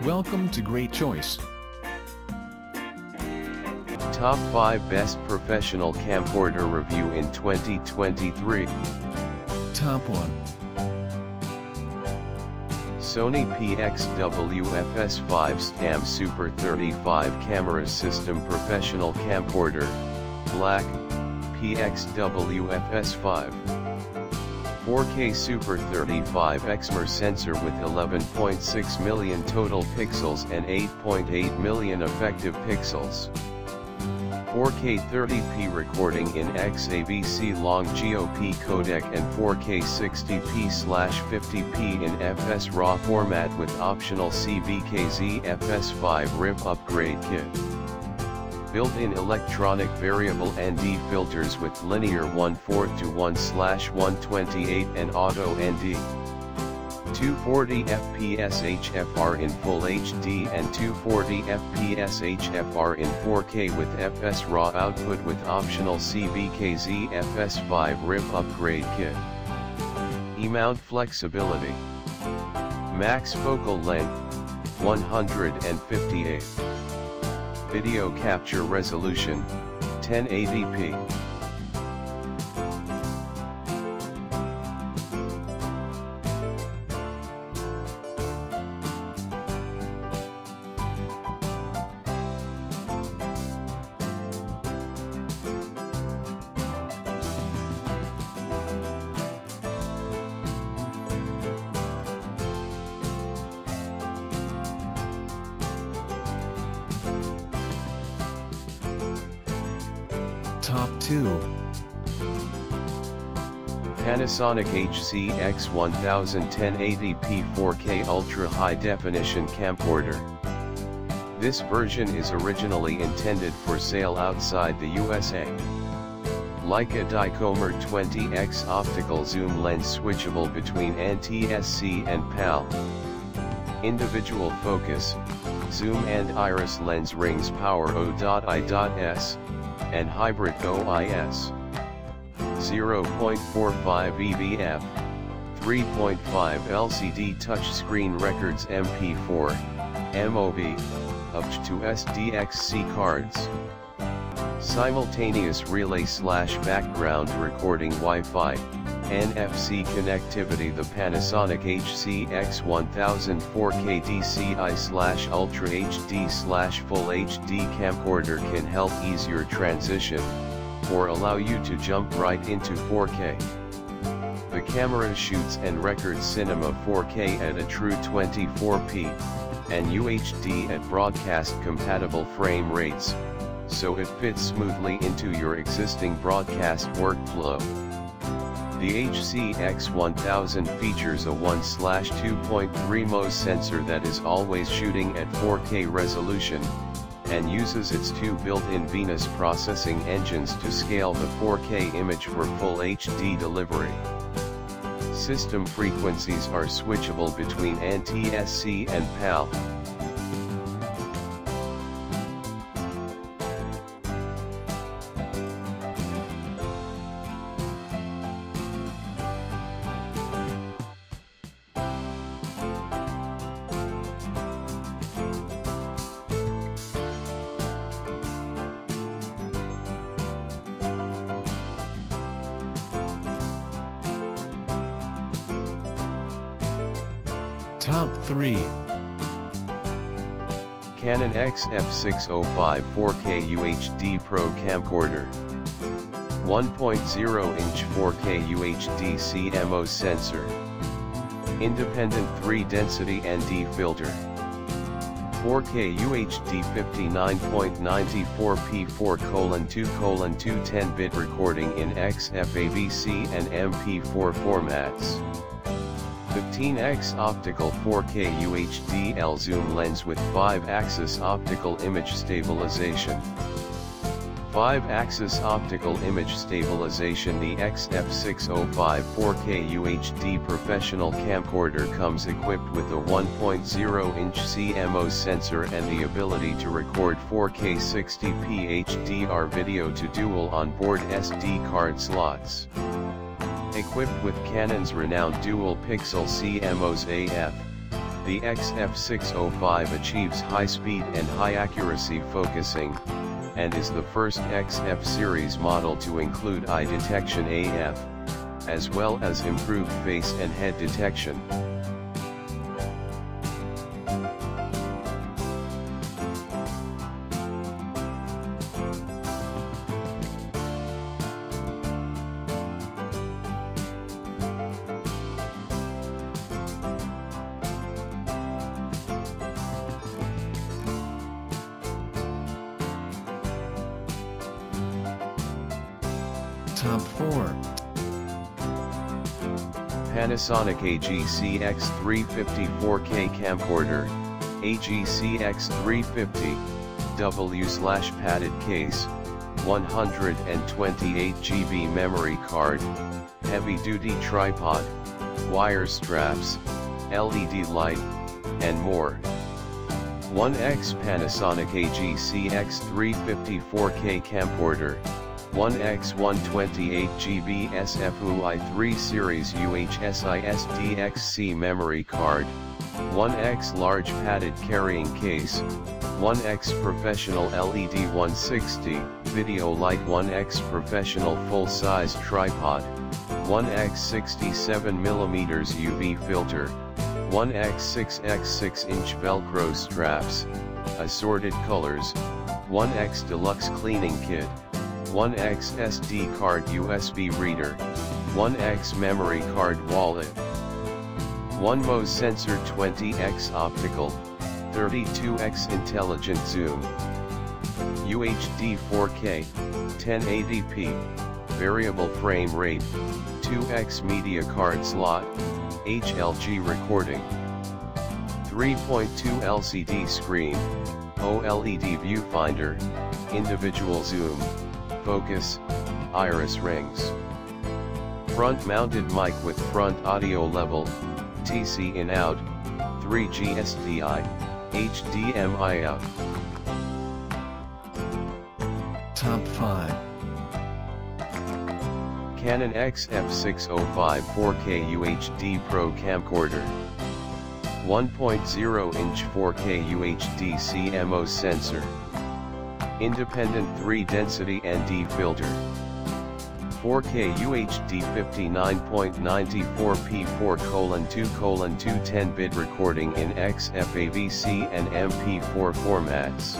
Welcome to Great Choice. Top 5 Best Professional Camcorder Review in 2023. Top 1. Sony PXW-FS5 STAM Super 35 Camera System Professional Camcorder, Black, PXW-FS5. 4K Super 35 XMR sensor with 11.6 million total pixels and 8.8 million effective pixels. 4K 30p recording in XAVC long GOP codec and 4K 60p/50p in FS RAW format with optional CVKZ FS5 RIP upgrade kit. Built-in electronic variable ND filters with linear 1/4 to 1/128 and auto ND. 240 fps HFR in Full HD and 240 fps HFR in 4K with FS RAW output with optional CVKZ FS5 RIP upgrade kit. E-mount flexibility. Max focal length, 158. Video capture resolution, 1080p. Top 2. Panasonic HCX1080p 4K Ultra High Definition Camcorder. This version is originally intended for sale outside the USA. Leica Dicomer 20x optical zoom lens switchable between NTSC and PAL. Individual focus, zoom and iris lens rings power O.I.S. and hybrid OIS. 0.45 EVF, 3.5 LCD touchscreen records MP4, MOV, up to SDXC cards. Simultaneous relay/background recording Wi-Fi, NFC connectivity. The Panasonic HCX1000 4K DCI/Ultra HD/Full HD camcorder can help ease your transition, or allow you to jump right into 4K. The camera shoots and records cinema 4K at a true 24p, and UHD at broadcast compatible frame rates, so it fits smoothly into your existing broadcast workflow. The HCX1000 features a 1/2.3 MOS sensor that is always shooting at 4K resolution, and uses its two built-in Venus processing engines to scale the 4K image for full HD delivery. System frequencies are switchable between NTSC and PAL. Top 3. Canon XF605 4K UHD Pro Camcorder. 1.0-inch 4K UHD CMOS sensor. Independent 3-density ND filter. 4K UHD 59.94p 4:2:2 10-bit recording in XFAVC and MP4 formats. 15x optical 4K UHD L zoom lens with 5-axis optical image stabilization. 5-axis optical image stabilization. The XF605 4K UHD professional camcorder comes equipped with a 1.0-inch CMOS sensor and the ability to record 4K 60p HDR video to dual onboard SD card slots. Equipped with Canon's renowned dual-pixel CMOS AF, The XF605 achieves high speed and high accuracy focusing, and is the first XF series model to include eye detection AF, as well as improved face and head detection. Top 4. Panasonic AGCX350 4K Camcorder, AGCX350W/padded case, 128 GB memory card, heavy-duty tripod, wire straps, LED light, and more. 1X Panasonic AGCX350 4K Camcorder, 1X 128 GB SFUI 3 Series UHD SDXC memory card, 1X large padded carrying case, 1X professional LED 160 video light, 1X professional full-size tripod, 1X 67mm UV filter, 1X 6x6-inch Velcro straps, assorted colors, 1X deluxe cleaning kit, 1X SD card USB reader, 1X memory card wallet, 1MOS sensor 20x optical, 32x intelligent zoom, UHD 4K, 1080p, variable frame rate, 2x media card slot, HLG recording, 3.2 LCD screen, OLED viewfinder, individual zoom, focus, iris rings. Front-mounted mic with front audio level, TC in out, 3G SDI, HDMI out. Top 5. Canon XF605 4K UHD Pro Camcorder, 1.0-inch 4K UHD CMOS sensor, independent 3 density ND filter, 4K UHD 59.94p 4:2:2 10-bit recording in XFAVC and MP4 formats,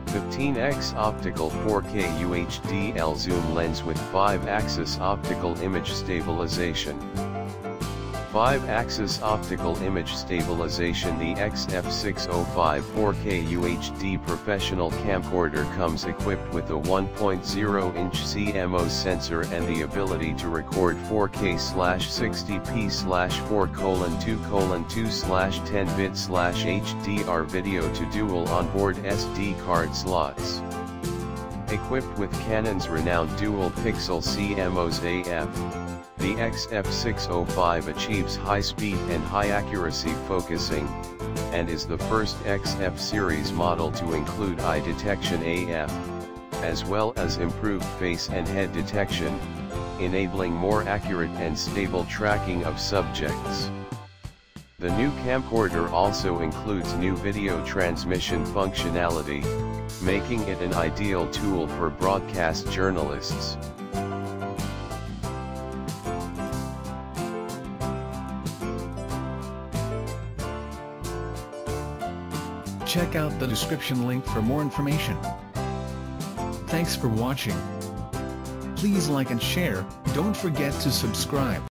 15x optical 4K UHD L zoom lens with 5-axis optical image stabilization. 5-axis optical image stabilization. The XF605 4K UHD professional camcorder comes equipped with a 1.0-inch CMOS sensor and the ability to record 4K/60p/4:2:2/10-bit/HDR video to dual onboard SD card slots. Equipped with Canon's renowned dual-pixel CMOS AF, the XF605 achieves high speed and high accuracy focusing, and is the first XF series model to include eye detection AF, as well as improved face and head detection, enabling more accurate and stable tracking of subjects. The new camcorder also includes new video transmission functionality, making it an ideal tool for broadcast journalists. Check out the description link for more information. Thanks for watching. Please like and share, don't forget to subscribe.